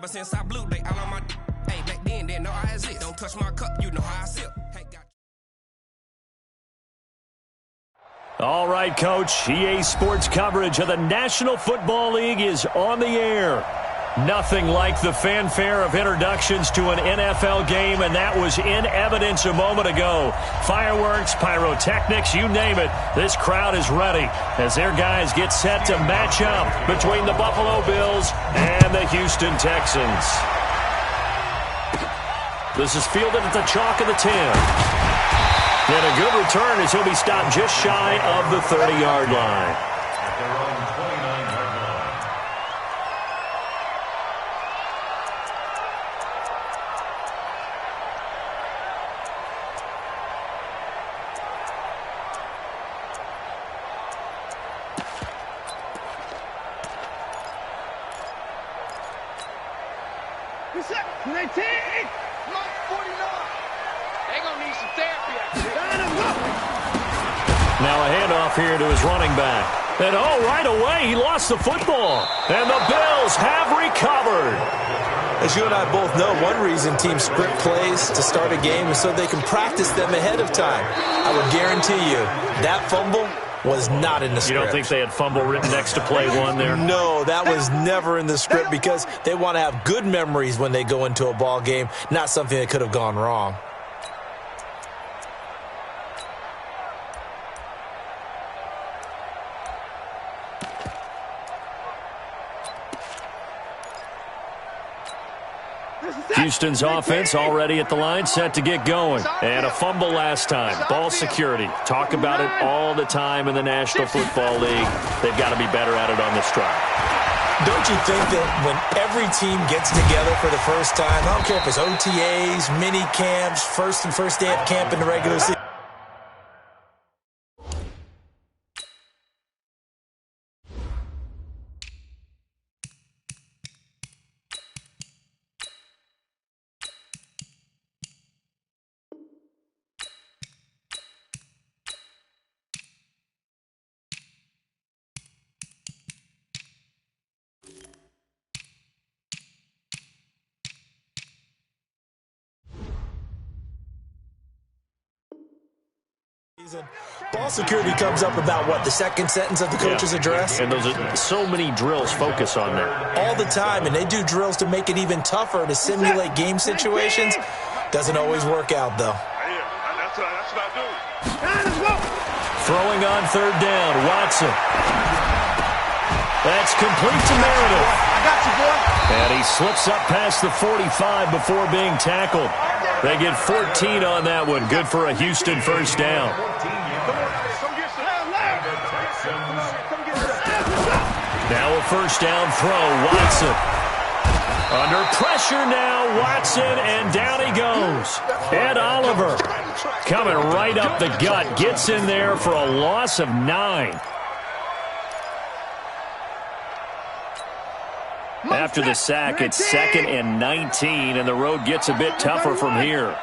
Ever since I blew, they all on my hey, back then, didn't know I exist. Don't touch my cup, you know how I sip. Hey, All right, Coach. EA Sports coverage of the National Football League is on the air. Nothing like the fanfare of introductions to an NFL game, and that was in evidence a moment ago. Fireworks, pyrotechnics, you name it. This crowd is ready as their guys get set to match up between the Buffalo Bills and the Houston Texans. This is fielded at the chalk of the 10. And a good return as he'll be stopped just shy of the 30-yard line. Now a handoff here to his running back. And right away he lost the football. And the Bills have recovered. As you and I both know, one reason teams script plays to start a game is so they can practice them ahead of time. I would guarantee you that fumble was not in the script. You don't think they had fumble written next to play one there? No, that was never in the script because they want to have good memories when they go into a ball game, not something that could have gone wrong. Houston's offense already at the line, set to get going. And a fumble last time. Ball security. Talk about it all the time in the National Football League. They've got to be better at it on this drive. Don't you think that when every team gets together for the first time, I don't care if it's OTAs, mini camps, first day of camp in the regular season, ball security comes up about, what, the second sentence of the coach's address? And those are so many drills focus on that. All the time, and they do drills to make it even tougher to simulate game situations. Doesn't always work out, though. That's what I do. Throwing on third down, Watson. That's complete to Meredith. I got you, boy. And he slips up past the 45 before being tackled. They get 14 on that one. Good for a Houston first down. Now a first down throw, Watson. Under pressure now, Watson, and down he goes. Ed Oliver coming right up the gut. Gets in there for a loss of 9. After the sack, it's 2nd and 19, and the road gets a bit tougher from here.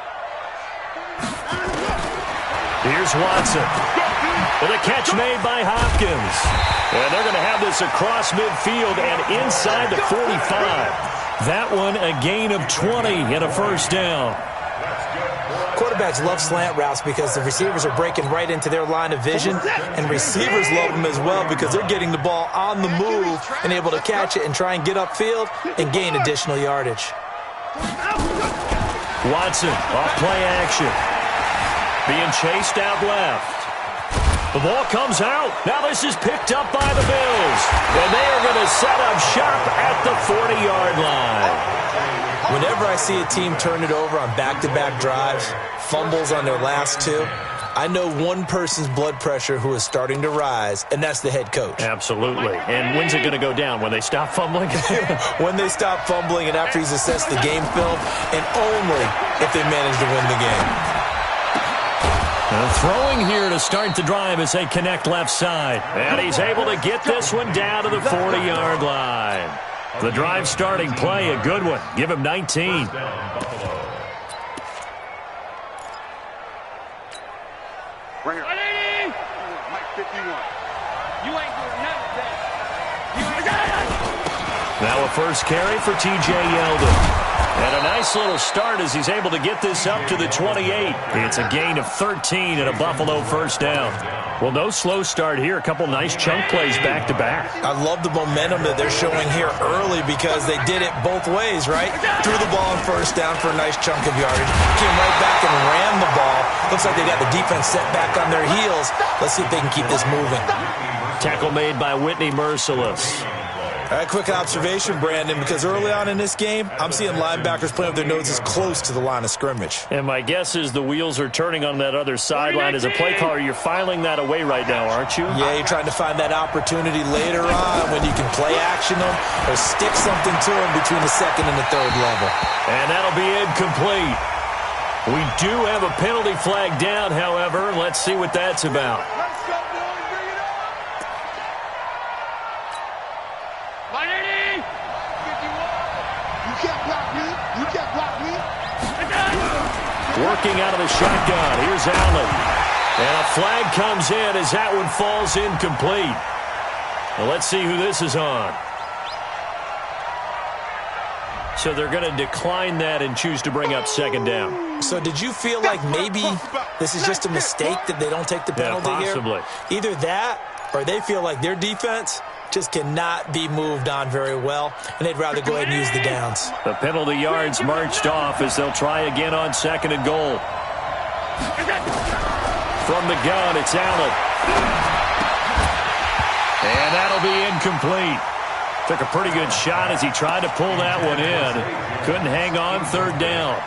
Here's Watson. With a catch made by Hopkins. And they're going to have this across midfield and inside the 45. That one a gain of 20 and a first down. Quarterbacks love slant routes because the receivers are breaking right into their line of vision, and receivers love them as well because they're getting the ball on the move and able to catch it and try and get upfield and gain additional yardage. Watson off play action. Being chased out left. The ball comes out. Now this is picked up by the Bills. And they are going to set up shop at the 40-yard line. Whenever I see a team turn it over on back-to-back drives, fumbles on their last two, I know one person's blood pressure who is starting to rise, and that's the head coach. Absolutely. And when's it going to go down? When they stop fumbling? When they stop fumbling and after he's assessed the game film, and only if they manage to win the game. Throwing here to start the drive as they connect left side. And he's able to get this one down to the 40-yard line. The drive starting play, a good one. Give him 19. Right here. Mike 51. You ain't doing none of that. Now a first carry for T.J. Yeldon. And a nice little start as he's able to get this up to the 28. It's a gain of 13 and a Buffalo first down. Well, no slow start here. A couple nice chunk plays back-to-back. I love the momentum that they're showing here early because they did it both ways, right? Threw the ball on first down for a nice chunk of yardage. Came right back and ran the ball. Looks like they got the defense set back on their heels. Let's see if they can keep this moving. Tackle made by Whitney Merciless. All right, quick observation, Brandon, because early on in this game, I'm seeing linebackers playing with their noses close to the line of scrimmage. And my guess is the wheels are turning on that other sideline. As a play caller, you're filing that away right now, aren't you? Yeah, you're trying to find that opportunity later on when you can play action them or stick something to them between the second and the third level. And that'll be incomplete. We do have a penalty flag down, however. Let's see what that's about. Working out of the shotgun. Here's Allen. And a flag comes in as that one falls incomplete. Well, let's see who this is on. So they're going to decline that and choose to bring up second down. So did you feel like maybe this is just a mistake that they don't take the penalty possibly. here? Either that or they feel like their defense just cannot be moved on very well, and they'd rather go ahead and use the downs. The penalty yards marched off as they'll try again on second and goal. From the gun, it's Allen. And that'll be incomplete. Took a pretty good shot as he tried to pull that one in. Couldn't hang on third down.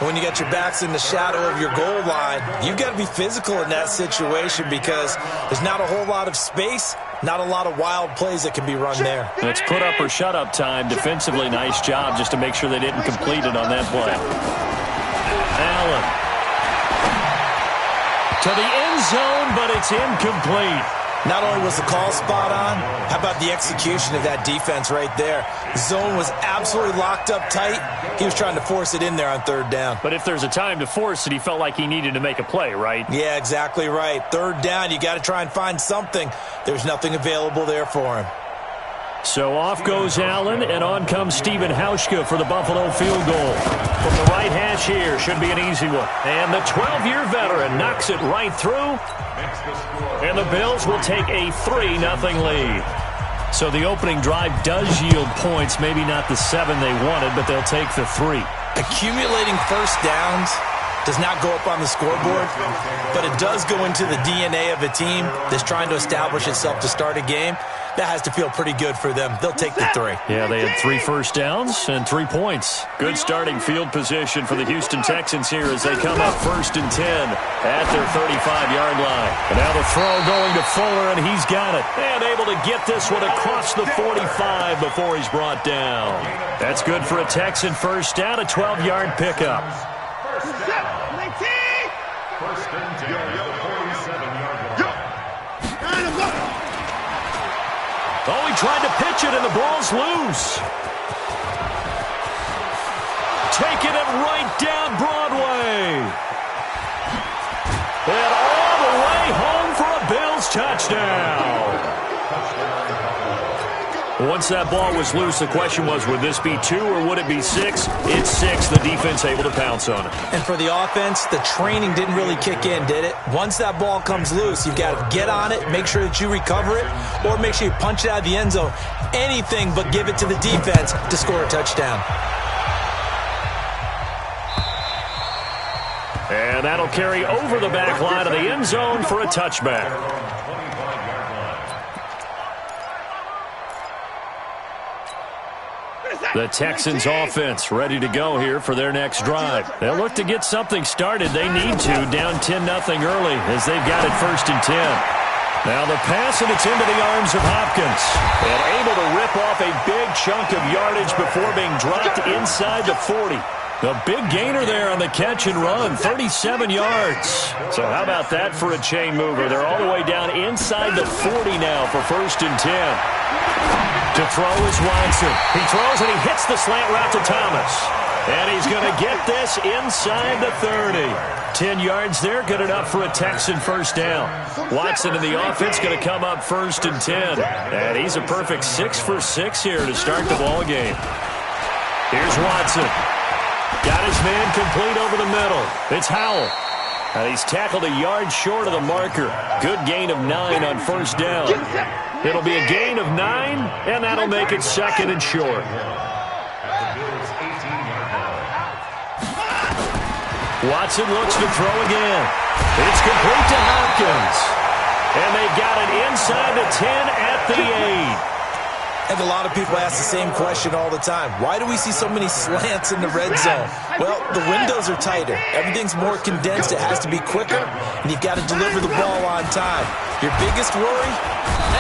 When you got your backs in the shadow of your goal line, you've got to be physical in that situation because there's not a whole lot of space, not a lot of wild plays that can be run there. It's put up or shut up time. Defensively, nice job just to make sure they didn't complete it on that play. Allen. To the end zone, but it's incomplete. Not only was the call spot on, how about the execution of that defense right there? Zone was absolutely locked up tight. He was trying to force it in there on third down. But if there's a time to force it, he felt like he needed to make a play, right? Yeah, exactly right. Third down, you got to try and find something. There's nothing available there for him. So off goes Allen, and on comes Stephen Hauschka for the Buffalo field goal. From the right hash here, should be an easy one. And the 12-year veteran knocks it right through. And the Bills will take a 3-0 lead. So the opening drive does yield points, maybe not the 7 they wanted, but they'll take the 3. Accumulating first downs does not go up on the scoreboard, but it does go into the DNA of a team that's trying to establish itself to start a game. That has to feel pretty good for them. They'll take the 3. Yeah, they had 3 first downs and 3 points. Good starting field position for the Houston Texans here as they come up 1st and 10 at their 35-yard line. And now the throw going to Fuller, and he's got it. And able to get this one across the 45 before he's brought down. That's good for a Texan first down, a 12-yard pickup. Oh, he tried to pitch it, and the ball's loose. Taking it right down Broadway. And all the way home for a Bills touchdown. Once that ball was loose, the question was, would this be 2 or would it be 6? It's 6. The defense able to pounce on it. And for the offense, the training didn't really kick in, did it? Once that ball comes loose, you've got to get on it, make sure that you recover it, or make sure you punch it out of the end zone. Anything but give it to the defense to score a touchdown. And that'll carry over the back line of the end zone for a touchback. The Texans offense ready to go here for their next drive. They'll look to get something started. They need to, down 10-0 early as they've got it 1st and 10. Now the pass, and it's into the arms of Hopkins. And able to rip off a big chunk of yardage before being dropped inside the 40. The big gainer there on the catch and run, 37 yards. So how about that for a chain mover? They're all the way down inside the 40 now for 1st and 10. To throw is Watson. He throws and he hits the slant route to Thomas. And he's going to get this inside the 30. 10 yards there, good enough for a Texan first down. Watson in the offense going to come up 1st and 10. And he's a perfect 6 for 6 here to start the ball game. Here's Watson. Got his man complete over the middle. It's Howell. And he's tackled a yard short of the marker. Good gain of 9 on first down. It'll be a gain of 9, and that'll make it 2nd and short. Watson looks to throw again. It's complete to Hopkins. And they've got it inside the 10 at the 8. I think a lot of people ask the same question all the time. Why do we see so many slants in the red zone? Well, the windows are tighter. Everything's more condensed. It has to be quicker, and you've got to deliver the ball on time. Your biggest worry?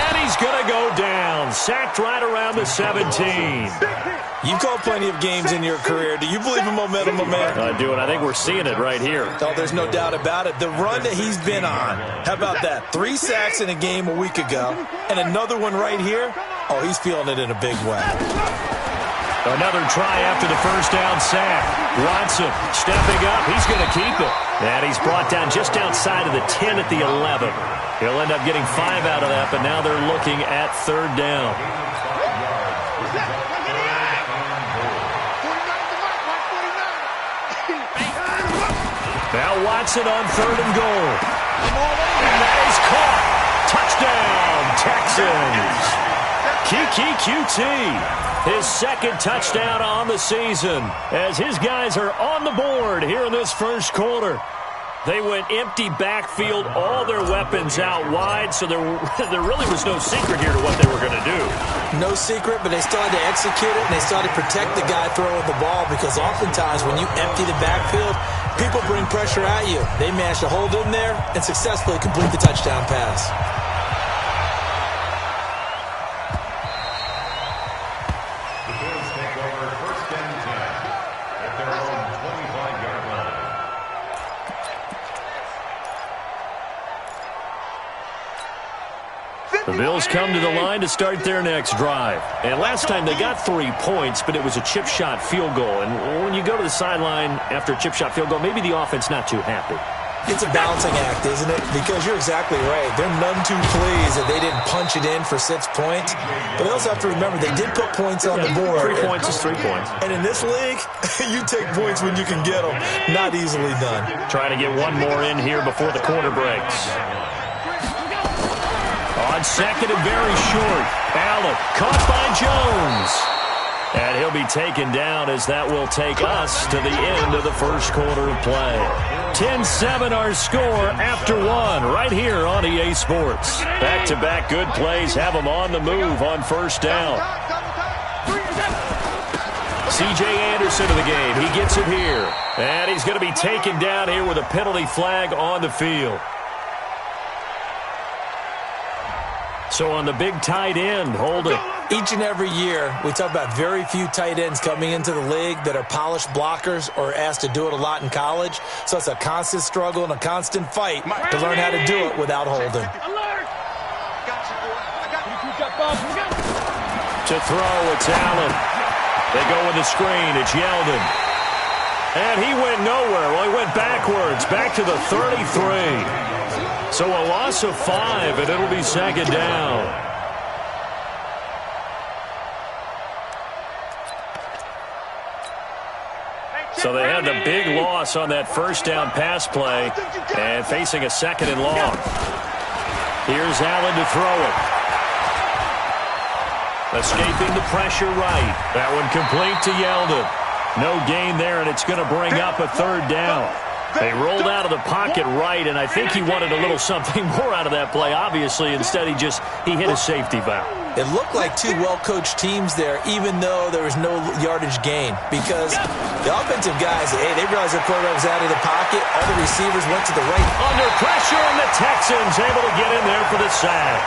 And he's going to go down. Sacked right around the 17. You've called plenty of games in your career. Do you believe in momentum, my man? I do, and I think we're seeing it right here. Oh, there's no doubt about it. The run that he's been on. How about that? 3 sacks in a game a week ago, and another one right here. Oh, he's feeling it in a big way. Another try after the first down sack. Watson stepping up. He's going to keep it. And he's brought down just outside of the 10 at the 11. He'll end up getting 5 out of that, but now they're looking at 3rd down. Now Watson on 3rd and goal. And that is caught. Touchdown, Texans. Kiki QT, his 2nd touchdown on the season as his guys are on the board here in this first quarter. They went empty backfield, all their weapons out wide, so there really was no secret here to what they were going to do. No secret, but they still had to execute it, and they still had to protect the guy throwing the ball because oftentimes when you empty the backfield, people bring pressure at you. They managed to hold in there and successfully complete the touchdown pass. The Bills come to the line to start their next drive. And last time they got 3 points, but it was a chip shot field goal. And when you go to the sideline after a chip shot field goal, maybe the offense not too happy. It's a balancing act, isn't it? Because you're exactly right. They're none too pleased that they didn't punch it in for 6 points. But they also have to remember they did put points on the board. 3 points is 3 points. And in this league, you take points when you can get them. Not easily done. Trying to get one more in here before the quarter breaks. On 2nd and very short. Allen caught by Jones. And he'll be taken down as that will take us to the end of the first quarter of play. 10-7 our score after 1 right here on EA Sports. Back-to-back good plays have them on the move on first down. C.J. Anderson to the game. He gets it here. And he's going to be taken down here with a penalty flag on the field. So on the big tight end, hold it. Each and every year, we talk about very few tight ends coming into the league that are polished blockers or asked to do it a lot in college. So it's a constant struggle and a constant fight to learn how to do it without holding. To throw, it's Allen. They go with the screen. It's Yeldon. And he went nowhere. Well, he went backwards, back to the 33. So a loss of 5, and it'll be 2nd down. So they had the big loss on that first down pass play and facing a 2nd and long. Here's Allen to throw it. Escaping the pressure right. That one complete to Yeldon. No gain there, and it's going to bring up a 3rd down. They rolled out of the pocket right, and I think he wanted a little something more out of that play, obviously. Instead, he hit a safety valve. It looked like 2 well-coached teams there, even though there was no yardage gain. Because the offensive guys, hey, they realized their quarterback was out of the pocket. All the receivers went to the right. Under pressure, and the Texans able to get in there for the sack.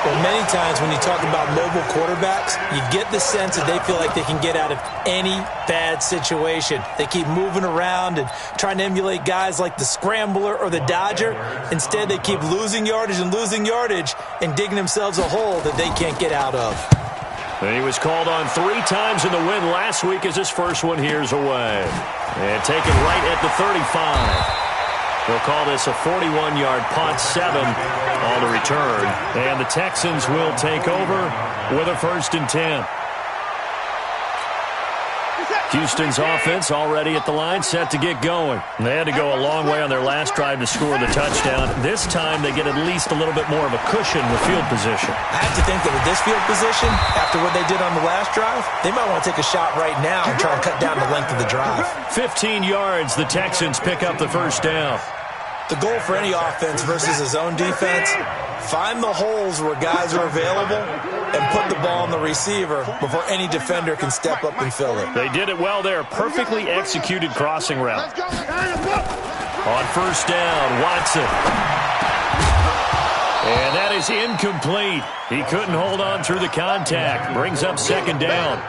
Well, many times when you talk about mobile quarterbacks, you get the sense that they feel like they can get out of any bad situation. They keep moving around and trying to emulate guys like the Scrambler or the Dodger. Instead, they keep losing yardage and digging themselves a hole that they can't get out of. He was called on 3 times in the win last week as his first one here's away. And taken right at the 35. They'll call this a 41-yard punt, 7 on the return. And the Texans will take over with a 1st and 10. Houston's offense already at the line, set to get going. They had to go a long way on their last drive to score the touchdown. This time they get at least a little bit more of a cushion with field position. I have to think that with this field position, after what they did on the last drive, they might want to take a shot right now and try and cut down the length of the drive. 15 yards, the Texans pick up the 1st down. The goal for any offense versus a zone defense, find the holes where guys are available and put the ball on the receiver before any defender can step up and fill it. They did it well there. Perfectly executed crossing route. On 1st down, Watson. And that is incomplete. He couldn't hold on through the contact. Brings up 2nd down.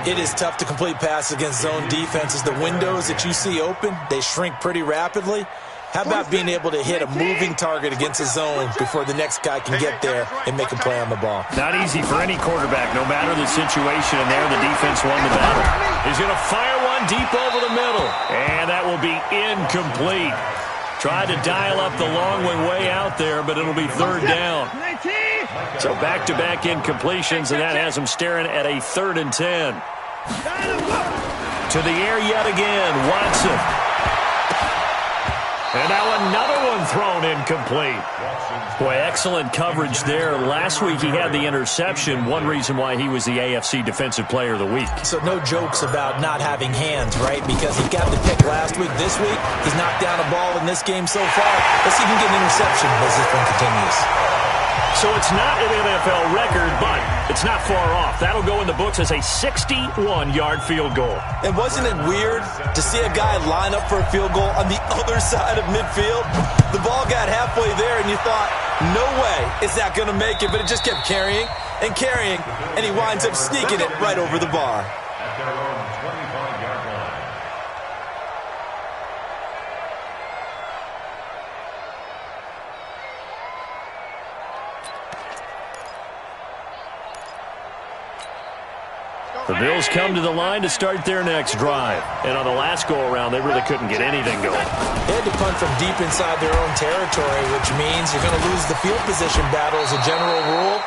It is tough to complete passes against zone defenses. The windows that you see open, they shrink pretty rapidly. How about being able to hit a moving target against a zone before the next guy can get there and make a play on the ball? Not easy for any quarterback, no matter the situation. And there, the defense won the battle. He's going to fire one deep over the middle. And that will be incomplete. Tried to dial up the long one way out there, but it'll be 3rd down. So back-to-back incompletions, and that has him staring at a 3rd and 10. To the air yet again, Watson. And now another one thrown incomplete. Boy, excellent coverage there. Last week he had the interception. One reason why he was the AFC Defensive Player of the Week. So no jokes about not having hands, right? Because he got the pick last week. This week, he's knocked down a ball in this game so far. Let's see if he can get an interception as this one continues. So it's not an NFL record, but it's not far off. That'll go in the books as a 61-yard field goal. And wasn't it weird to see a guy line up for a field goal on the other side of midfield? The ball got halfway there, and you thought, no way is that going to make it, but it just kept carrying and carrying, and he winds up sneaking it right over the bar. The Bills come to the line to start their next drive. And on the last go-around, they really couldn't get anything going. They had to punt from deep inside their own territory, which means you're going to lose the field position battle as a general rule.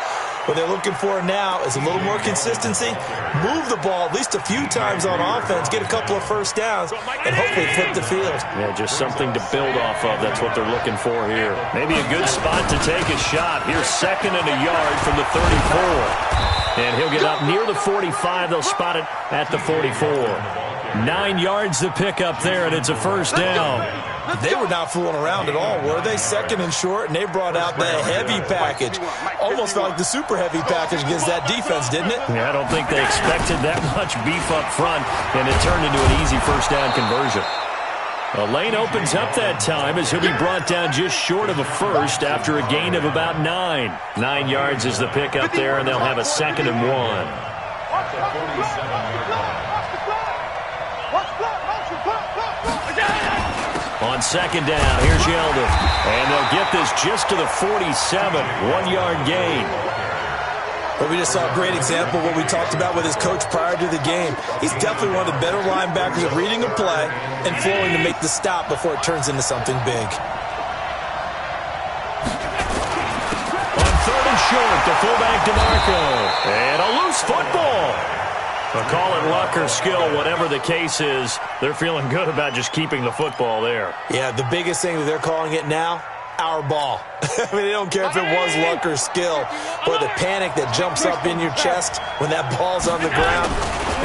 What they're looking for now is a little more consistency, move the ball at least a few times on offense, get a couple of 1st downs, and hopefully flip the field. Yeah, just something to build off of. That's what they're looking for here. Maybe a good spot to take a shot. Here's 2nd and a yard from the 34. And he'll get up near the 45. They'll spot it at the 44. 9 yards to pick up there, and it's a 1st down. They were not fooling around at all, were they? 2nd and short, and they brought out the heavy package. Almost felt like the super heavy package against that defense, didn't it? Yeah, I don't think they expected that much beef up front, and it turned into an easy 1st down conversion. A lane opens up that time as he'll be brought down just short of a 1st after a gain of about 9. 9 yards is the pickup there, and they'll have a 2nd and 1. On 2nd down, here's Yeldon. And they'll get this just to the 47. 1-yard gain. But we just saw a great example of what we talked about with his coach prior to the game. He's definitely one of the better linebackers at reading a play and flowing to make the stop before it turns into something big. On 3rd and short, the fullback DeMarco. And a loose football. But call it luck or skill, whatever the case is, they're feeling good about just keeping the football there. Yeah, the biggest thing that they're calling it now, our ball. I mean, they don't care if it was luck or skill. But the panic that jumps up in your chest when that ball's on the ground,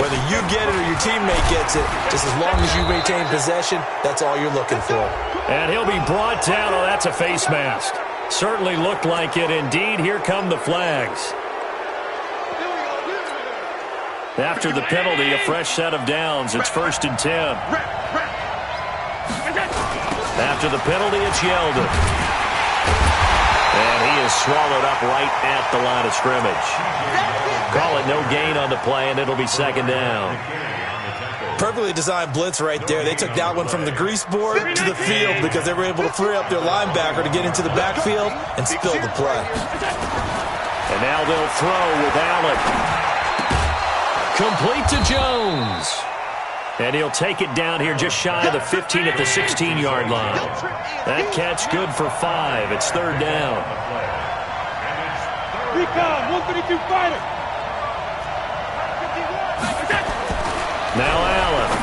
whether you get it or your teammate gets it, just as long as you retain possession, that's all you're looking for. And he'll be brought down. Oh, that's a face mask. Certainly looked like it. Indeed, here come the flags. After the penalty, a fresh set of downs. It's 1st and 10. After the penalty, it's Yeldon. And he is swallowed up right at the line of scrimmage. Call it no gain on the play, and it'll be 2nd down. Perfectly designed blitz right there. They took that one from the grease board to the field because they were able to free up their linebacker to get into the backfield and spill the play. And now they'll throw with Allen. Complete to Jones. And he'll take it down here just shy of the 15 at the 16-yard line. That catch good for 5. It's third down. Recon, 152 fighter. Now Allen.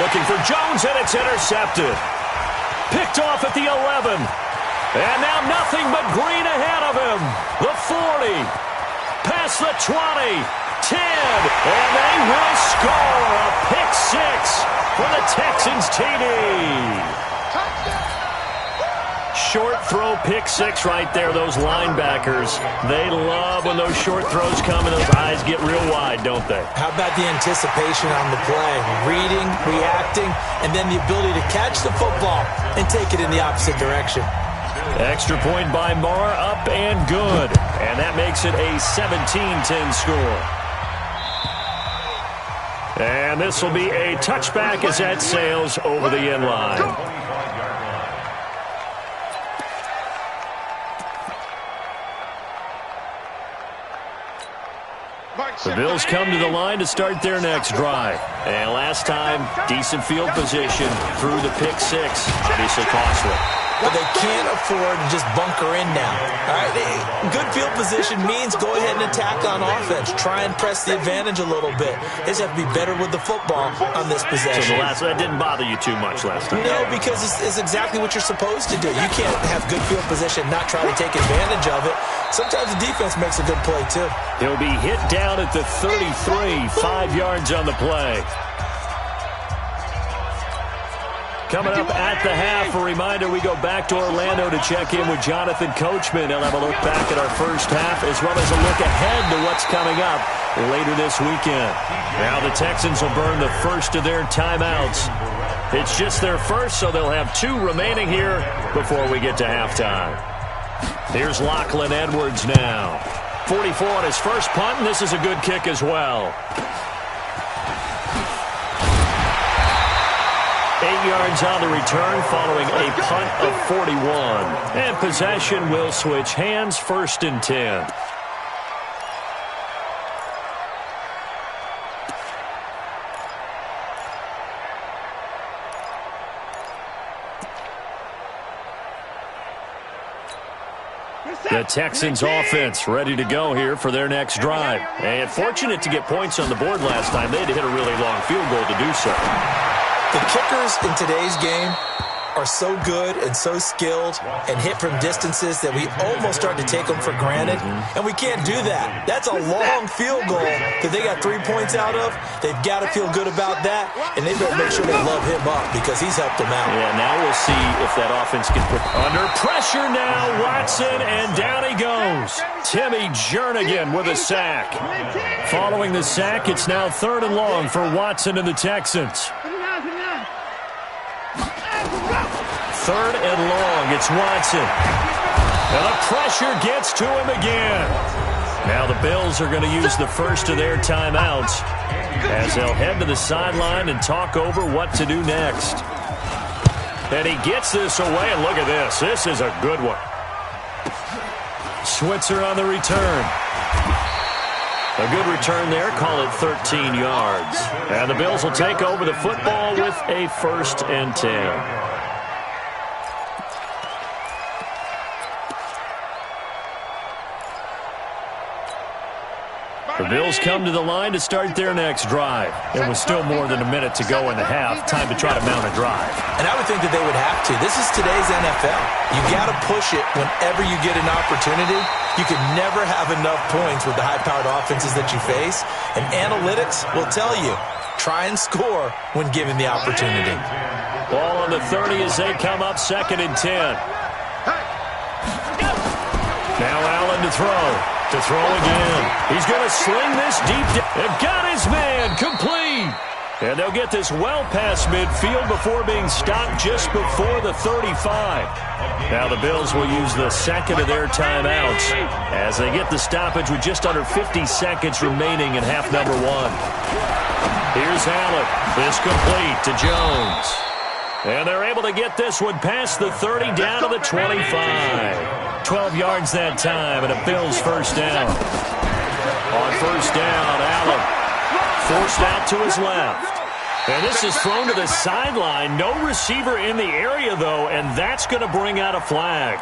Looking for Jones, and it's intercepted. Picked off at the 11. And now nothing but green ahead of him. The 40. Past the 20. 10, and they will score a pick 6 for the Texans TD. Short throw pick 6 right there. Those linebackers, they love when those short throws come and those eyes get real wide, don't they? How about the anticipation on the play? Reading, reacting, and then the ability to catch the football and take it in the opposite direction. Extra point by Marr, up and good. And that makes it a 17-10 score. And this will be a touchback as that sails over the end line. The Bills come to the line to start their next drive. And last time, decent field position through the pick 6. Obviously costly. But they can't afford to just bunker in now. All right, good field position means go ahead and attack on offense. Try and press the advantage a little bit. They just have to be better with the football on this possession. So that didn't bother you too much last time? No, because it's exactly what you're supposed to do. You can't have good field position, not try to take advantage of it. Sometimes the defense makes a good play, too. He'll be hit down at the 33, 5 yards on the play. Coming up at the half, a reminder, we go back to Orlando to check in with Jonathan Coachman. He'll have a look back at our first half as well as a look ahead to what's coming up later this weekend. Now the Texans will burn the first of their timeouts. It's just their first, so they'll have 2 remaining here before we get to halftime. Here's Lachlan Edwards now. 44 on his first punt, and this is a good kick as well. 8 yards on the return following a punt of 41. And possession will switch hands, 1st and 10. The Texans offense ready to go here for their next drive. And fortunate to get points on the board last time. They had to hit a really long field goal to do so. The kickers in today's game are so good and so skilled and hit from distances that we almost start to take them for granted, and we can't do that. That's a long field goal that they got 3 points out of. They've got to feel good about that, and they better make sure they love him up because he's helped them out. Yeah, now we'll see if that offense can put under pressure now. Watson, and down he goes. Timmy Jernigan with a sack. Following the sack, it's now 3rd and long for Watson and the Texans. 3rd and long, it's Watson. And the pressure gets to him again. Now the Bills are going to use the first of their timeouts as they'll head to the sideline and talk over what to do next. And he gets this away, and look at this. This is a good one. Switzer on the return. A good return there, call it 13 yards. And the Bills will take over the football with a 1st and 10. The Bills come to the line to start their next drive. It was still more than a minute to go in the half. Time to try to mount a drive. And I would think that they would have to. This is today's NFL. You got to push it whenever you get an opportunity. You can never have enough points with the high-powered offenses that you face. And analytics will tell you, try and score when given the opportunity. Ball on the 30 as they come up 2nd and 10. Now Allen to throw. To throw again. He's going to sling this deep. They've got his man complete. And they'll get this well past midfield before being stopped just before the 35. Now the Bills will use the 2nd of their timeouts as they get the stoppage with just under 50 seconds remaining in half number 1. Here's Allen. This complete to Jones. And they're able to get this one past the 30 down to the 25. 12 yards that time, and a Bills 1st down. On 1st down, Allen forced out to his left. And this is thrown to the sideline. No receiver in the area, though, and that's going to bring out a flag.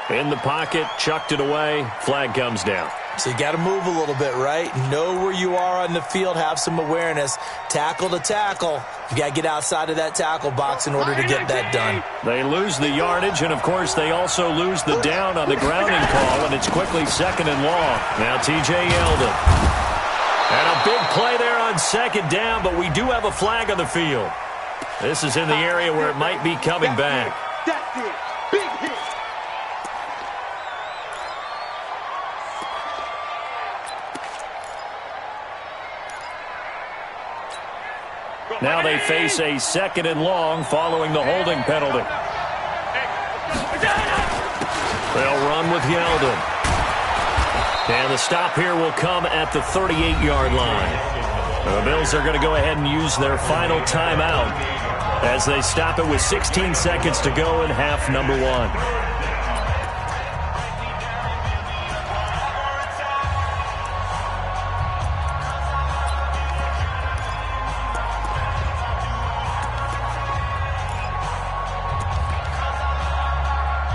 In the pocket, chucked it away. Flag comes down. So you got to move a little bit, right? Know where you are on the field, have some awareness. Tackle to tackle. You got to get outside of that tackle box in order to get that done. They lose the yardage, and, of course, they also lose the down on the grounding call, and it's quickly 2nd and long. Now T.J. Yeldon. And a big play there on 2nd down, but we do have a flag on the field. This is in the area where it might be coming back. That's it. Big hit. Now they face a 2nd and long following the holding penalty. They'll run with Yeldon. And the stop here will come at the 38-yard line. The Bills are going to go ahead and use their final timeout as they stop it with 16 seconds to go in half number 1.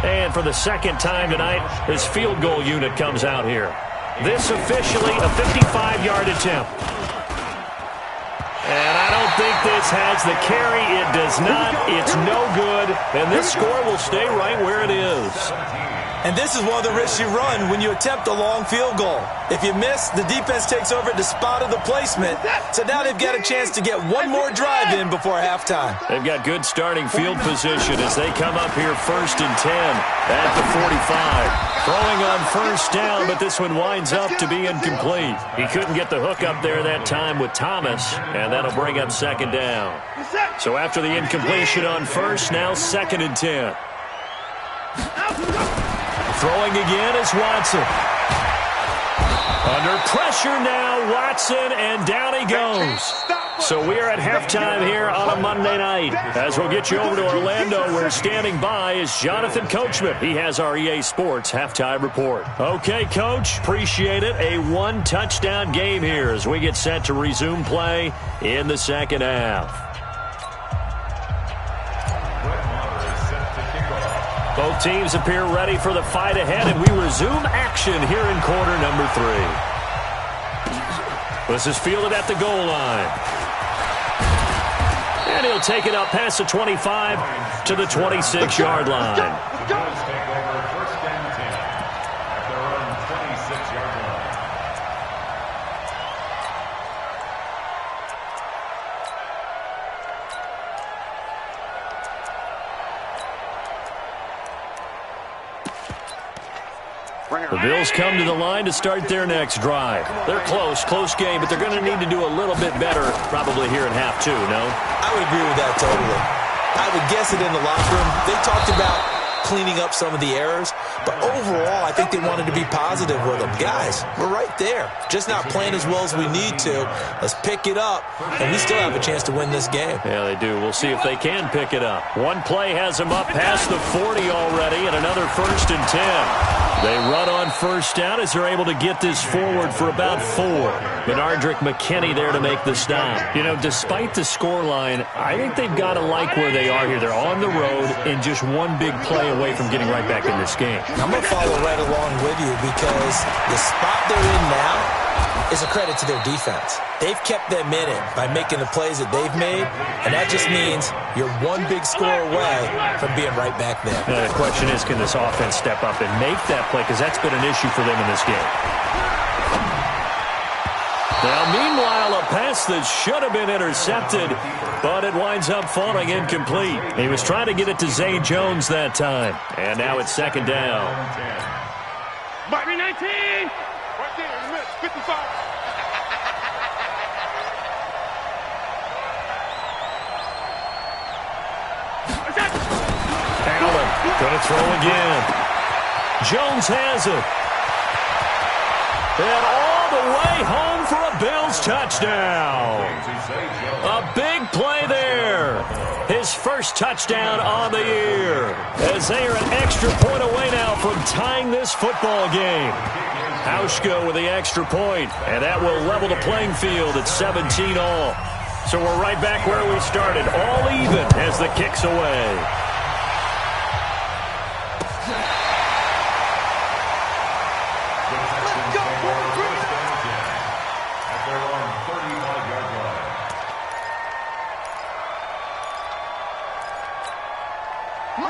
And for the 2nd time tonight, his field goal unit comes out here. This officially a 55-yard attempt. And I don't think this has the carry. It does not. It's no good. And this score will stay right where it is. And this is one of the risks you run when you attempt a long field goal. If you miss, the defense takes over at the spot of the placement. So now they've got a chance to get one more drive in before halftime. They've got good starting field position as they come up here 1st and 10 at the 45. Throwing on 1st down, but this one winds up to be incomplete. He couldn't get the hook up there that time with Thomas, and that'll bring up 2nd down. So after the incompletion on 1st, now 2nd and 10. Throwing again is Watson. Under pressure now, Watson, and down he goes. So we are at halftime here on a Monday night. As we'll get you over to Orlando, where standing by is Jonathan Coachman. He has our EA Sports halftime report. Okay, Coach, appreciate it. A 1-touchdown game here as we get set to resume play in the 2nd half. Both teams appear ready for the fight ahead, and we resume action here in quarter number 3. This is fielded at the goal line. And he'll take it up past the 25 to the 26-yard line. The Bills come to the line to start their next drive. They're close game, but they're going to need to do a little bit better probably here in half 2, no? I would agree with that totally. I would guess it in the locker room. They talked about cleaning up some of the errors, but overall, I think they wanted to be positive with them. Guys, we're right there. Just not playing as well as we need to. Let's pick it up, and we still have a chance to win this game. Yeah, they do. We'll see if they can pick it up. One play has them up past the 40 already, and another 1st and 10. They run on 1st down as they're able to get this forward for about 4. Benardrick McKinney there to make the stop. You know, despite the scoreline, I think they've got to like where they are here. They're on the road and just one big play away from getting right back in this game. I'm going to follow right along with you because the spot they're in now is a credit to their defense. They've kept them in it by making the plays that they've made, and that just means you're one big score away from being right back there. Now, the question is, can this offense step up and make that play? Because that's been an issue for them in this game. Now, meanwhile, a pass that should have been intercepted, but it winds up falling incomplete. He was trying to get it to Zay Jones that time, and now it's 2nd down. Bobby 19! Right there in the middle, 55. Allen going to throw again. Jones has it. And all the way home for a Bills touchdown. A big play there. His his first touchdown on the year, as they are an extra point away now from tying this football game. Hauschka with the extra point, and that will level the playing field at 17 all. So we're right back where we started, all even as the kick's away.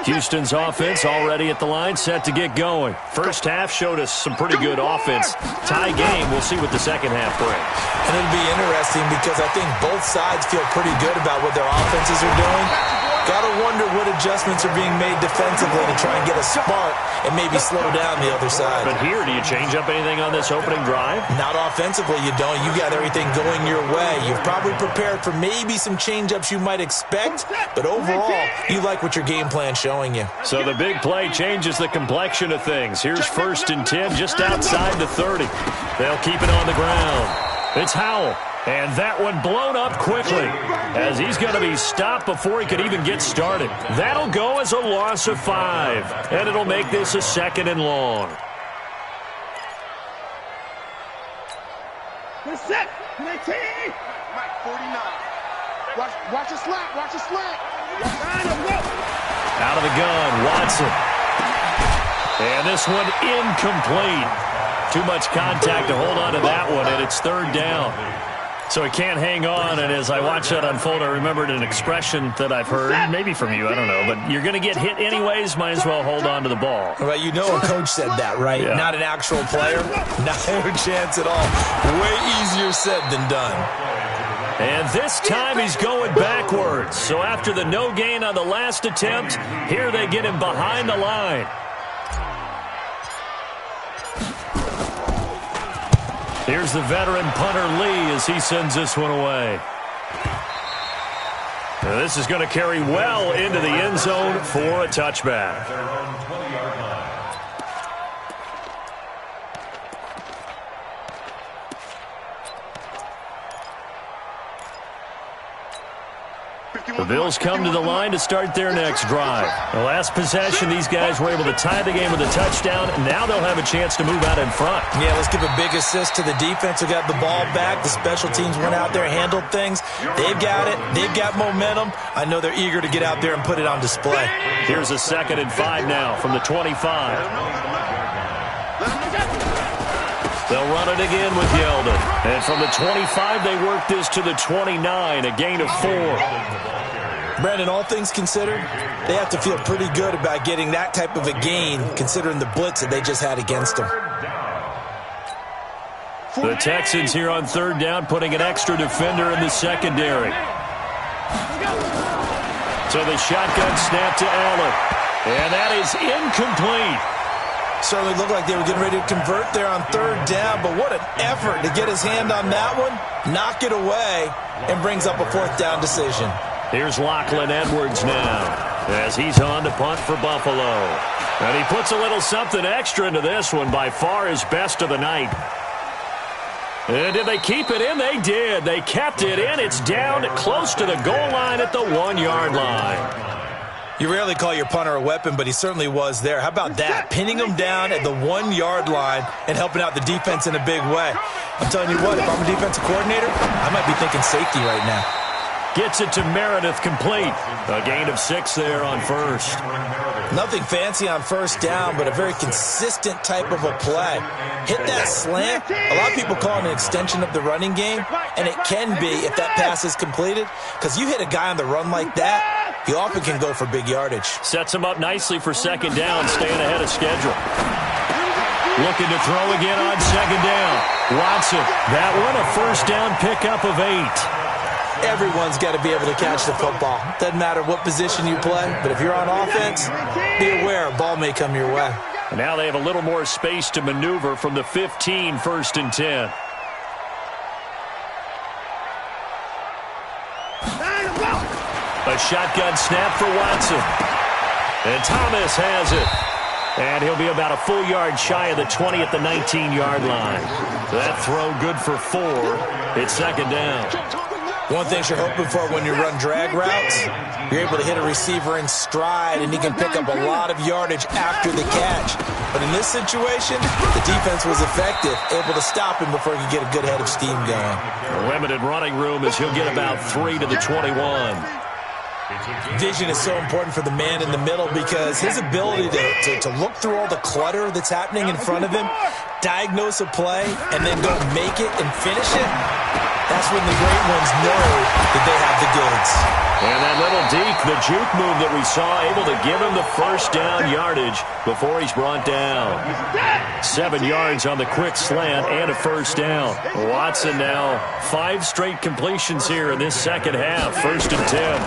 Houston's offense already at the line, set to get going. First half showed us some pretty good offense. Tie game, we'll see what the second half brings. And it'll be interesting because I think both sides feel pretty good about what their offenses are doing. Got to wonder what adjustments are being made defensively to try and get a spark and maybe slow down the other side. But here, do you change up anything on this opening drive? Not offensively, you don't. You got everything going your way. You've probably prepared for maybe some change-ups you might expect, but overall, you like what your game plan's showing you. So the big play changes the complexion of things. Here's 1st and 10 just outside the 30. They'll keep it on the ground. It's Howell. And that one blown up quickly, as he's going to be stopped before he could even get started. That'll go as a loss of 5, and it'll make this a 2nd and long. Good set. 19. Mike, 49. Watch a slant. Watch a slant. Out of the gun, Watson. And this one incomplete. Too much contact to hold on to that one, and it's 3rd down. So he can't hang on, and as I watch that unfold, I remembered an expression that I've heard, maybe from you, I don't know, but you're going to get hit anyways, might as well hold on to the ball. Well, you know a coach said that, right? Yeah. Not an actual player. Not a chance at all. Way easier said than done. And this time he's going backwards. So after the no gain on the last attempt, here they get him behind the line. Here's the veteran punter Lee as he sends this one away. Now this is going to carry well into the end zone for a touchback. The Bills come to the line to start their next drive. The last possession, these guys were able to tie the game with a touchdown. Now they'll have a chance to move out in front. Yeah, let's give a big assist to the defense who got the ball back. The special teams went out there, handled things. They've got it. They've got momentum. I know they're eager to get out there and put it on display. Here's a 2nd and 5 now from the 25. They'll run it again with Yeldon. And from the 25, they work this to the 29, a gain of 4. Brandon, all things considered, they have to feel pretty good about getting that type of a gain, considering the blitz that they just had against them. The Texans here on 3rd down, putting an extra defender in the secondary. So the shotgun snap to Allen. And that is incomplete. Certainly looked like they were getting ready to convert there on 3rd down, but what an effort to get his hand on that one, knock it away, and brings up a 4th down decision. Here's Lachlan Edwards now, as he's on to punt for Buffalo. And he puts a little something extra into this one, by far his best of the night. And did they keep it in? They did. They kept it in. It's down close to the goal line at the 1-yard line. You rarely call your punter a weapon, but he certainly was there. How about that? Pinning him down at the 1-yard line and helping out the defense in a big way. I'm telling you what, if I'm a defensive coordinator, I might be thinking safety right now. Gets it to Meredith complete. A gain of 6 there on 1st. Nothing fancy on 1st down, but a very consistent type of a play. Hit that slant. A lot of people call it an extension of the running game, and it can be if that pass is completed, because you hit a guy on the run like that, he often can go for big yardage. Sets him up nicely for 2nd down, staying ahead of schedule. Looking to throw again on 2nd down. Watson, that one a 1st down pickup of 8. Everyone's got to be able to catch the football. Doesn't matter what position you play, but if you're on offense, be aware a ball may come your way. And now they have a little more space to maneuver from the 15, 1st and 10. A shotgun snap for Watson. And Thomas has it. And he'll be about a full yard shy of the 20 at the 19-yard line. That throw good for 4. It's 2nd down. One thing you're hoping for when you run drag routes, you're able to hit a receiver in stride, and he can pick up a lot of yardage after the catch. But in this situation, the defense was effective, able to stop him before he could get a good head of steam going. A limited running room as he'll get about 3 to the 21. Vision is so important for the man in the middle because his ability to look through all the clutter that's happening in front of him, diagnose a play, and then go make it and finish it, that's when the great ones know that they have the goods. And that little deke, the juke move that we saw, able to give him the first down yardage before he's brought down. 7 yards on the quick slant and a first down. Watson now 5 straight completions here in this second half. 1st and 10.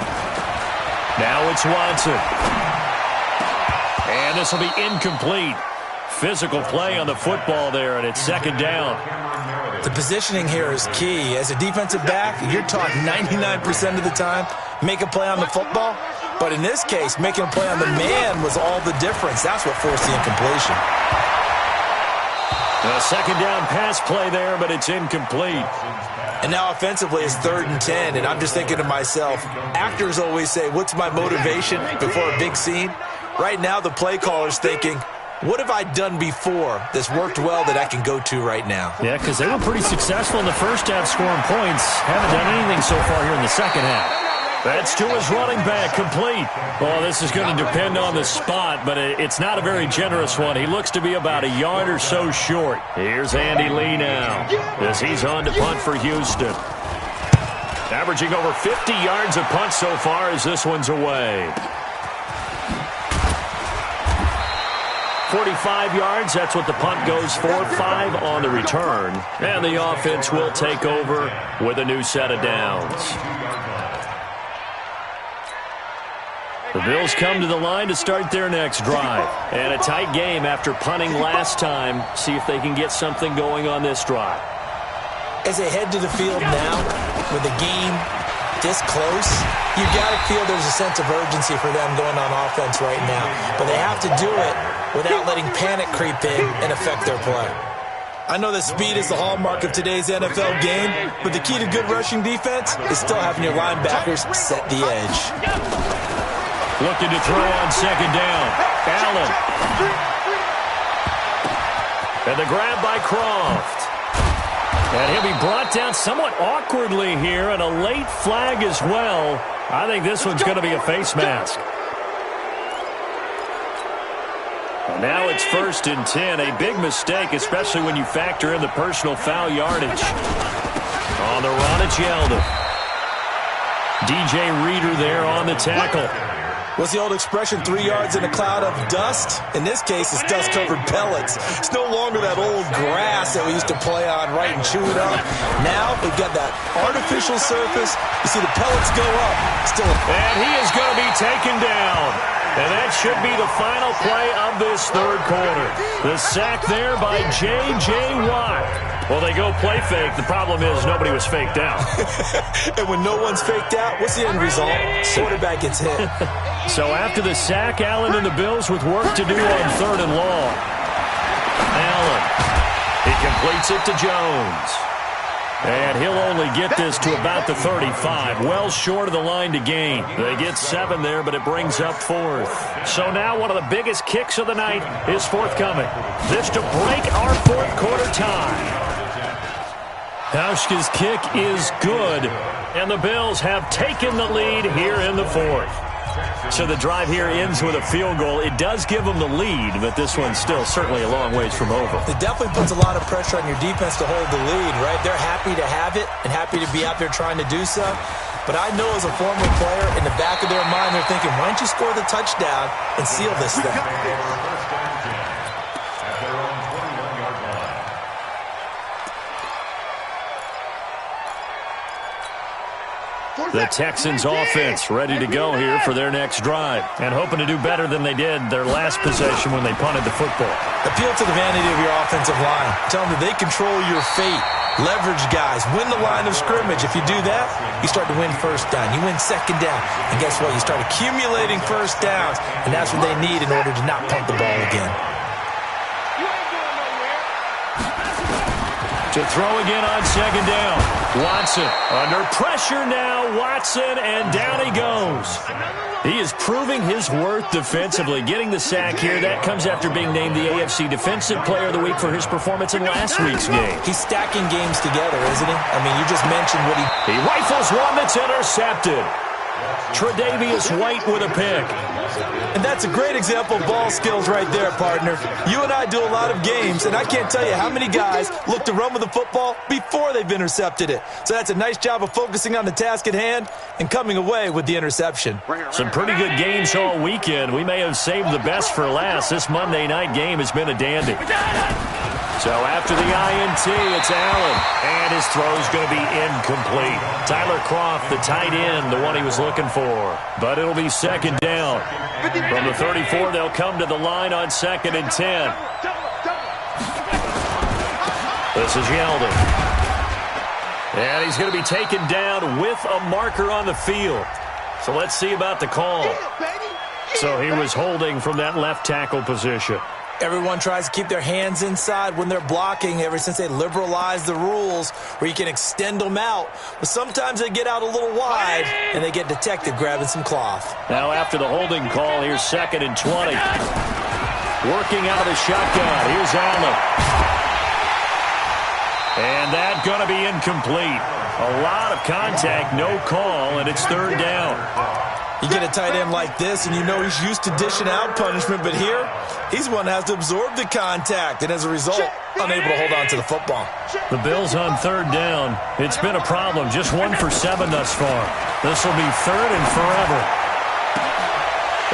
Now it's Watson. And this will be incomplete. Physical play on the football there, and it's 2nd down. The positioning here is key. As a defensive back, you're taught 99% of the time, make a play on the football. But in this case, making a play on the man was all the difference. That's what forced the incompletion. A 2nd down pass play there, but it's incomplete. And now offensively it's 3rd and 10, and I'm just thinking to myself, actors always say, what's my motivation before a big scene? Right now the play caller's thinking, what have I done before that's worked well that I can go to right now? Yeah, because they were pretty successful in the first half scoring points. Haven't done anything so far here in the second half. That's to his running back, complete. Well, this is going to depend on the spot, but it's not a very generous one. He looks to be about a yard or so short. Here's Andy Lee now as he's on to punt for Houston. Averaging over 50 yards a punt so far as this one's away. 45 yards, that's what the punt goes for. 5 on the return. And the offense will take over with a new set of downs. The Bills come to the line to start their next drive. And a tight game after punting last time. See if they can get something going on this drive. As they head to the field now, with the game this close, you got to feel there's a sense of urgency for them going on offense right now. But they have to do it without letting panic creep in and affect their play. I know that speed is the hallmark of today's NFL game, but the key to good rushing defense is still having your linebackers set the edge. Looking to throw on 2nd down. Allen. And the grab by Croft. And he'll be brought down somewhat awkwardly here, and a late flag as well. I think this one's going to be a face mask. And now it's 1st and 10. A big mistake, especially when you factor in the personal foul yardage. On the run, it's Yeldon. DJ Reader there on the tackle. What's the old expression, 3 yards in a cloud of dust? In this case, it's dust-covered pellets. It's no longer that old grass that we used to play on, right, and chew it up. Now, we've got that artificial surface. You see the pellets go up. And he is going to be taken down. And that should be the final play of this 3rd quarter. The sack there by J.J. Watt. Well, they go play fake. The problem is nobody was faked out. And when no one's faked out, what's the end result? Quarterback gets hit. So after the sack, Allen and the Bills with work to do on 3rd and long. Allen. He completes it to Jones. And he'll only get this to about the 35. Well short of the line to gain. They get 7 there, but it brings up 4th. So now one of the biggest kicks of the night is forthcoming. This to break our 4th quarter tie. Hauschka's kick is good, and the Bills have taken the lead here in the 4th. So the drive here ends with a field goal. It does give them the lead, but this one's still certainly a long ways from over. It definitely puts a lot of pressure on your defense to hold the lead, right? They're happy to have it and happy to be out there trying to do so. But I know as a former player, in the back of their mind, they're thinking, why don't you score the touchdown and seal this thing? The Texans offense ready to go here for their next drive and hoping to do better than they did their last possession when they punted the football. Appeal to the vanity of your offensive line. Tell them that they control your fate. Leverage guys. Win the line of scrimmage. If you do that, you start to win 1st down. You win 2nd down. And guess what? You start accumulating 1st downs, and that's what they need in order to not punt the ball again. To throw again on 2nd down. Watson under pressure. pressure now. Watson, and down he goes. He is proving his worth defensively. Getting the sack here, that comes after being named the AFC Defensive Player of the Week for his performance in last week's game. He's stacking games together, isn't he? I mean, you just mentioned what he... He rifles one that's intercepted. Tre'Davious White with a pick. And that's a great example of ball skills right there, partner. You and I do a lot of games, and I can't tell you how many guys look to run with the football before they've intercepted it. So that's a nice job of focusing on the task at hand and coming away with the interception. Some pretty good games all weekend. We may have saved the best for last. This Monday night game has been a dandy. So after the INT, it's Allen, and his throw's going to be incomplete. Tyler Kroft, the tight end, the one he was looking for. But it'll be second down. From the 34, they'll come to the line on 2nd and 10. This is Yeldon. And he's going to be taken down with a marker on the field. So let's see about the call. So he was holding from that left tackle position. Everyone tries to keep their hands inside when they're blocking ever since they liberalized the rules where you can extend them out. But sometimes they get out a little wide and they get detected grabbing some cloth. Now after the holding call, here's 2nd and 20. Working out of the shotgun. Here's Allen. And that's going to be incomplete. A lot of contact, no call, and it's 3rd down. You get a tight end like this, and you know he's used to dishing out punishment, but here, he's one that has to absorb the contact, and as a result, unable to hold on to the football. The Bills on 3rd down. It's been a problem. Just 1 for 7 thus far. This will be 3rd and forever.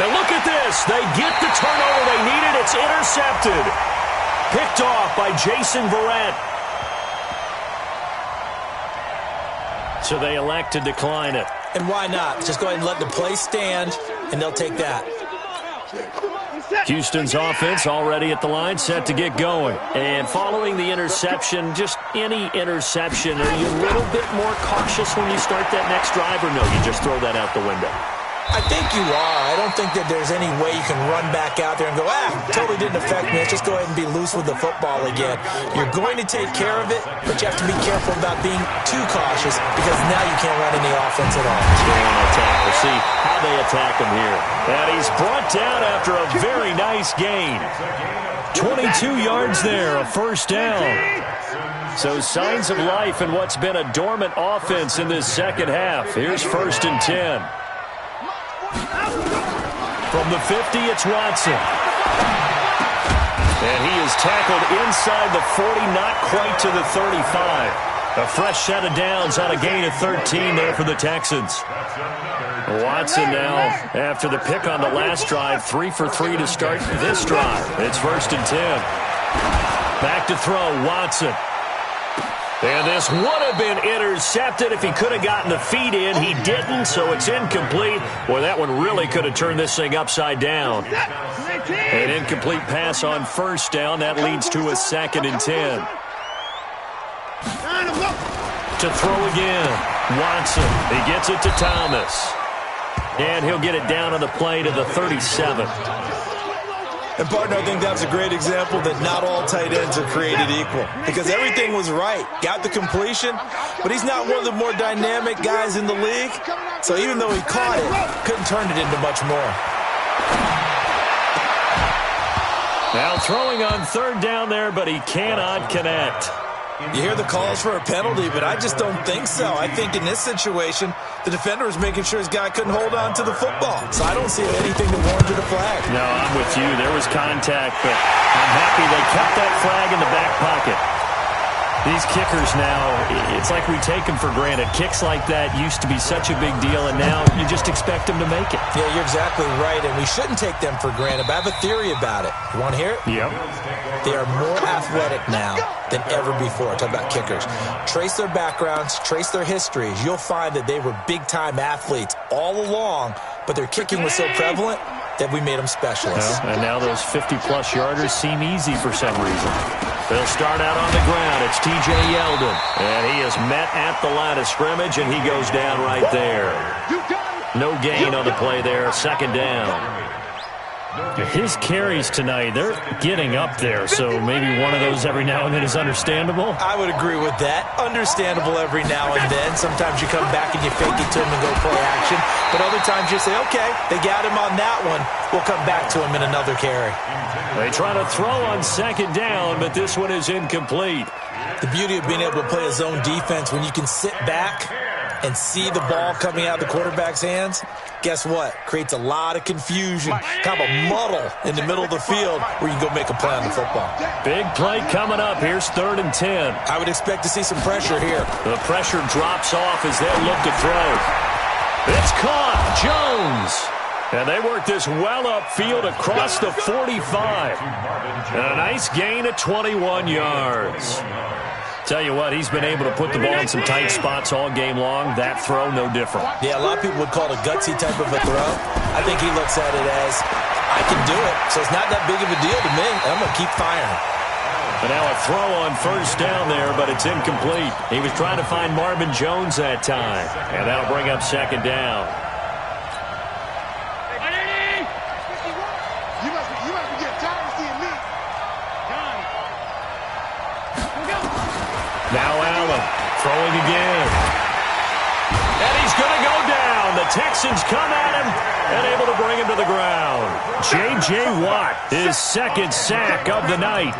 And look at this. They get the turnover they needed. It's intercepted. Picked off by Jason Verrett. So they elect to decline it. And why not? Just go ahead and let the play stand, and they'll take that. Houston's offense already at the line, set to get going. And following the interception, just any interception, are you a little bit more cautious when you start that next drive, or no, you just throw that out the window? I think you are. I don't think that there's any way you can run back out there and go, totally didn't affect me. Let's just go ahead and be loose with the football again. You're going to take care of it, but you have to be careful about being too cautious because now you can't run any offense at all. We'll see how they attack him here. And he's brought down after a very nice gain. 22 yards there, a 1st down. So signs of life in what's been a dormant offense in this second half. Here's 1st and 10. From the 50, it's Watson. And he is tackled inside the 40, not quite to the 35. A fresh set of downs on a gain of 13 there for the Texans. Watson now, after the pick on the last drive, 3 for 3 to start this drive. It's 1st and 10. Back to throw, Watson. And this would have been intercepted if he could have gotten the feet in. He didn't, so it's incomplete. Boy, that one really could have turned this thing upside down. An incomplete pass on 1st down. That leads to a 2nd and 10. To throw again. Watson. He gets it to Thomas. And he'll get it down on the play to the 37. And, partner, I think that's a great example that not all tight ends are created equal because everything was right. Got the completion, but he's not one of the more dynamic guys in the league. So even though he caught it, couldn't turn it into much more. Now throwing on 3rd down there, but he cannot connect. You hear the calls for a penalty, but I just don't think so. I think in this situation, the defender was making sure his guy couldn't hold on to the football. So I don't see anything to warrant a flag. No, I'm with you. There was contact, but I'm happy they kept that flag in the back pocket. These kickers now, it's like we take them for granted. Kicks like that used to be such a big deal, and now you just expect them to make it. Yeah, you're exactly right, and we shouldn't take them for granted, but I have a theory about it. You want to hear it? Yep. They are more athletic now than ever before. Talk about kickers. Trace their backgrounds, trace their histories. You'll find that they were big-time athletes all along, but their kicking was so prevalent that we made them specialists. Well, and now those 50-plus yarders seem easy for some reason. They'll start out on the ground. It's T.J. Yeldon. And he is met at the line of scrimmage, and he goes down right there. No gain on the play there. 2nd down. His carries tonight, they're getting up there, so maybe one of those every now and then is understandable. I would agree with that. Understandable every now and then. Sometimes you come back and you fake it to him and go play action. But other times you say, okay, they got him on that one. We'll come back to him in another carry. They try to throw on second down, but this one is incomplete. The beauty of being able to play a zone defense when you can sit back and see the ball coming out of the quarterback's hands, guess what? Creates a lot of confusion, kind of a muddle in the middle of the field where you can go make a play on the football. Big play coming up. Here's 3rd and 10. I would expect to see some pressure here. The pressure drops off as they'll look to throw. It's caught. Jones. And they work this well upfield across the 45. And a nice gain of 21 yards. Tell you what, he's been able to put the ball in some tight spots all game long. That throw, no different. Yeah, a lot of people would call it a gutsy type of a throw. I think he looks at it as, I can do it, so it's not that big of a deal to me. I'm going to keep firing. And now a throw on 1st down there, but it's incomplete. He was trying to find Marvin Jones that time. And that'll bring up 2nd down. You must be getting tired of seeing me. Now Allen throwing again. And he's going to go down. The Texans come at him and able to bring him to the ground. J.J. Watt, his 2nd sack of the night.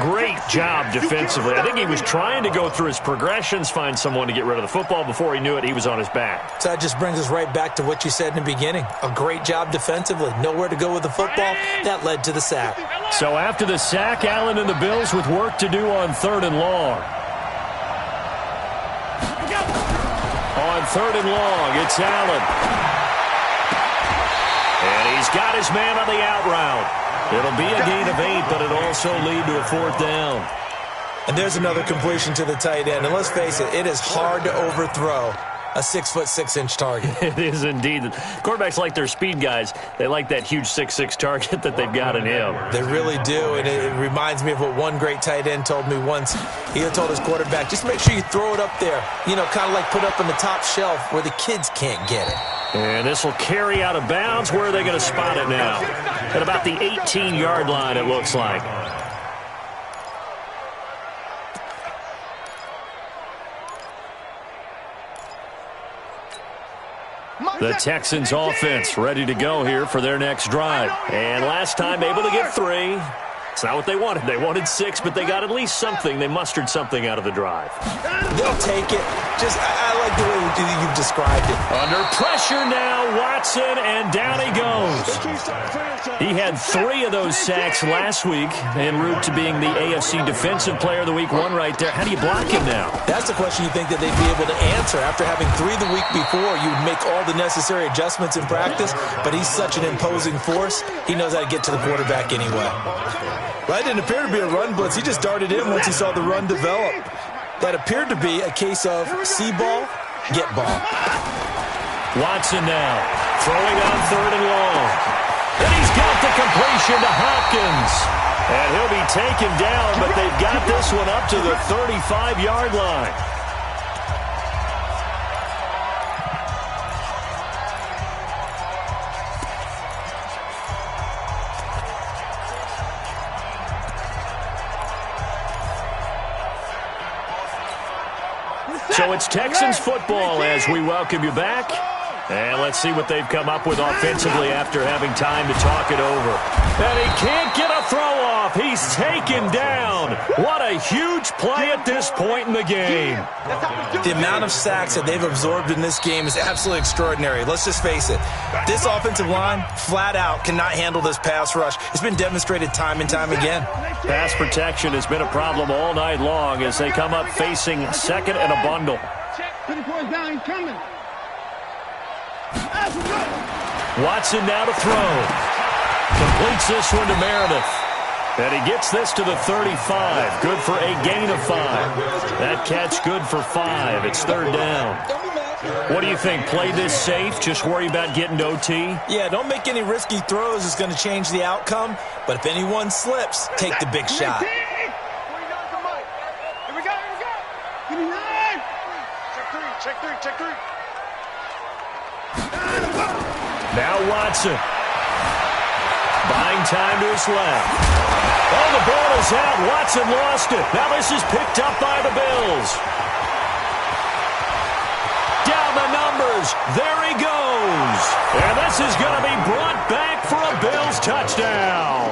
Great job defensively. I think he was trying to go through his progressions, find someone to get rid of the football. Before he knew it, he was on his back. So that just brings us right back to what you said in the beginning. A great job defensively. Nowhere to go with the football. That led to the sack. So after the sack, Allen and the Bills with work to do on 3rd and long. On 3rd and long, it's Allen. And he's got his man on the out route. It'll be a gain of 8, but it'll also lead to a 4th down. And there's another completion to the tight end. And let's face it, it is hard to overthrow a 6'6" target. It is indeed. Quarterbacks like their speed guys. They like that huge 6'6" target that they've got in him. They really do, and it reminds me of what one great tight end told me once. He told his quarterback, just make sure you throw it up there, you know, kind of like put up on the top shelf where the kids can't get it. And this will carry out of bounds. Where are they going to spot it now? At about the 18-yard line, it looks like. The Texans offense ready to go here for their next drive. And last time able to get 3. It's not what they wanted. They wanted 6, but they got at least something. They mustered something out of the drive. They'll take it. I like the way you've described it. Under pressure now, Watson, and down he goes. He had 3 of those sacks last week en route to being the AFC Defensive Player of the Week 1 right there. How do you block him now? That's the question you think that they'd be able to answer. After having 3 the week before, you would make all the necessary adjustments in practice, but he's such an imposing force, he knows how to get to the quarterback anyway. Well, that didn't appear to be a run blitz. He just darted in once he saw the run develop. That appeared to be a case of see ball, get ball. Watson now throwing on 3rd and long. And he's got the completion to Hopkins. And he'll be taken down, but they've got this one up to the 35-yard line. So it's Texans football as we welcome you back. And let's see what they've come up with offensively after having time to talk it over. And he can't get a throw off. He's taken down. What a huge play at this point in the game. The amount of sacks that they've absorbed in this game is absolutely extraordinary. Let's just face it. This offensive line, flat out, cannot handle this pass rush. It's been demonstrated time and time again. Pass protection has been a problem all night long as they come up facing 2nd and a bundle. Watson now to throw. Completes this one to Meredith. And he gets this to the 35. Good for a gain of 5. That catch good for 5. It's 3rd down. What do you think? Play this safe? Just worry about getting to OT? Yeah, don't make any risky throws. It's going to change the outcome. But if anyone slips, take the big shot. Here we go. Give me 9. Check 3. Now Watson. Buying time to his left. Oh, the ball is out. Watson lost it. Now this is picked up by the Bills. Down the numbers. There he goes. And this is going to be brought back for a Bills touchdown.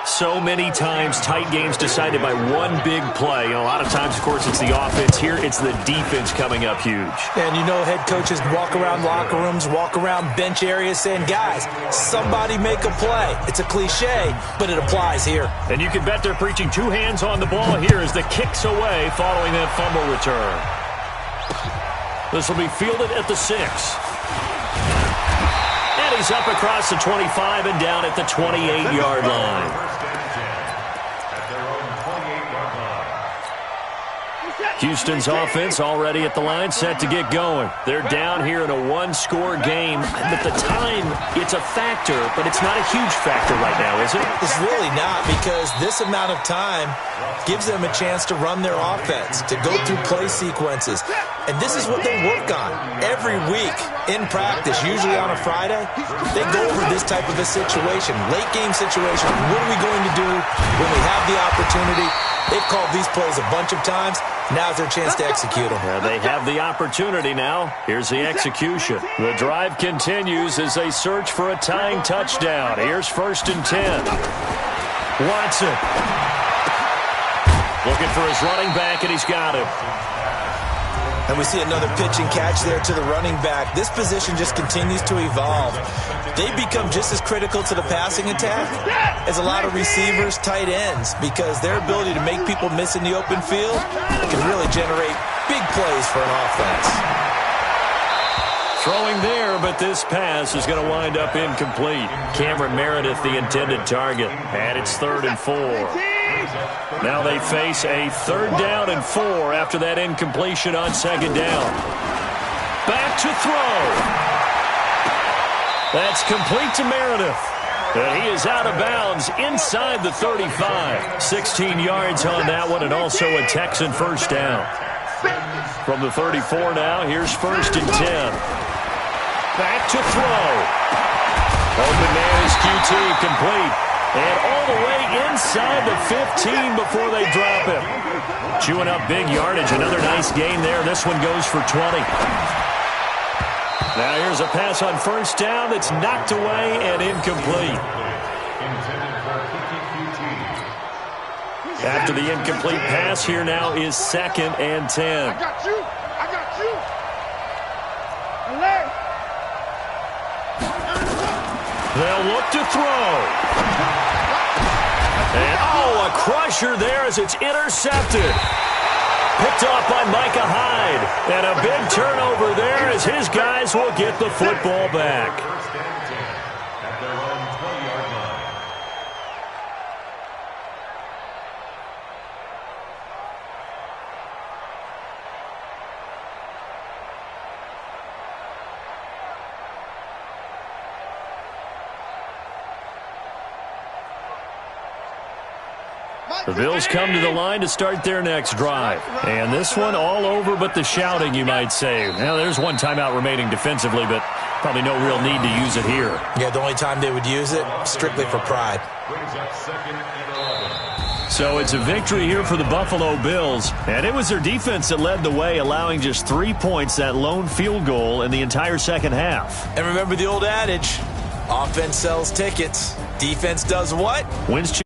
So many times tight games decided by one big play. A lot of times, of course, it's the offense. Here, it's the defense coming up huge. And you know head coaches walk around locker rooms, walk around bench areas saying, guys, somebody make a play. It's a cliche, but it applies here. And you can bet they're preaching two hands on the ball here as the kick's away following that fumble return. This will be fielded at the 6. And he's up across the 25 and down at the 28-yard line. Houston's offense already at the line, set to get going. They're down here in a one-score game. At the time, it's a factor, but it's not a huge factor right now, is it? It's really not, because this amount of time gives them a chance to run their offense, to go through play sequences. And this is what they work on every week in practice, usually on a Friday. They go over this type of a situation, late-game situation. What are we going to do when we have the opportunity? They've called these plays a bunch of times. Now's their chance to execute them. Yeah, they have the opportunity now. Here's the execution. The drive continues as they search for a tying touchdown. Here's 1st and 10. Watson looking for his running back, and he's got him. And we see another pitch and catch there to the running back. This position just continues to evolve. They become just as critical to the passing attack as a lot of receivers, tight ends, because their ability to make people miss in the open field can really generate big plays for an offense. Throwing there, but this pass is going to wind up incomplete. Cameron Meredith, the intended target, and it's 3rd and 4. Now they face a 3rd down and 4 after that incompletion on 2nd down. Back to throw. That's complete to Meredith. And he is out of bounds inside the 35. 16 yards on that one, and also a Texan 1st down. From the 34 now, here's 1st and 10. Back to throw. Open man is QT, complete. And all the way inside the 15 before they drop him. Chewing up big yardage. Another nice gain there. This one goes for 20. Now here's a pass on 1st down that's knocked away and incomplete. After the incomplete pass, here now is 2nd and 10. I got you. I got you. Alert. They'll look to throw. And, oh, a crusher there as it's intercepted. Picked off by Micah Hyde. And a big turnover there as his guys will get the football back. The Bills come to the line to start their next drive. And this one all over but the shouting, you might say. Now, there's one timeout remaining defensively, but probably no real need to use it here. Yeah, the only time they would use it, strictly for pride. So it's a victory here for the Buffalo Bills. And it was their defense that led the way, allowing just 3 points, that lone field goal in the entire second half. And remember the old adage, offense sells tickets. Defense does what? Wins